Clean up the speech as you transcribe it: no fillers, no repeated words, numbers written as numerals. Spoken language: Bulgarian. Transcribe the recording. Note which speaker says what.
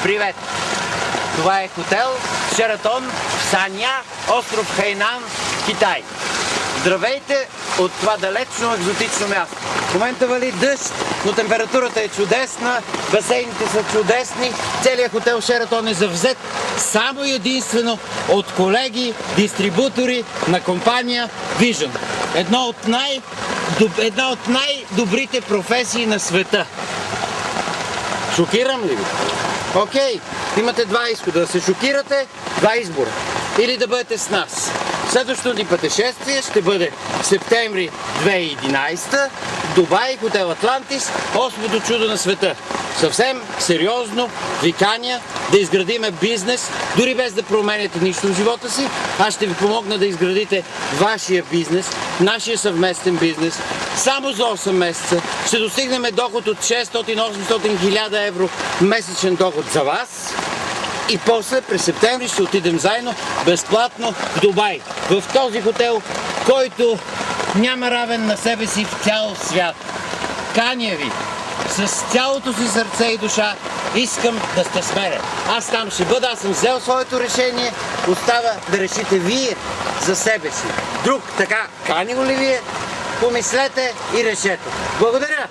Speaker 1: Привет! Това е хотел Шератон в Саня, остров Хайнан, Китай. Здравейте от това далечно екзотично място. В момента вали дъжд, но температурата е чудесна, басейните са чудесни. Целият хотел Шератон е завзет само и единствено от колеги, дистрибутори на компания Vision. Една от най-добрите професии на света. Шокирам ли ви? Окей, имате два изхода. Да се шокирате, два избора. Или да бъдете с нас. Следващото ни пътешествие ще бъде септември 2011, Дубай, хотел Атлантис, осмото чудо на света. Съвсем сериозно ви каня да изградиме бизнес, дори без да променяте нищо в живота си. Аз ще ви помогна да изградите вашия бизнес, нашия съвместен бизнес. Само за 8 месеца ще достигнем доход от 600-800 хиляда евро месечен доход за вас. И после през септември ще отидем заедно безплатно в Дубай. В този хотел, който няма равен на себе си в цял свят. Каня ви, с цялото си сърце и душа искам да сте с мене. Аз там ще бъда, аз съм взел своето решение. Остава да решите вие за себе си. Друг така канил ли вие? Помислете и решете. Благодаря!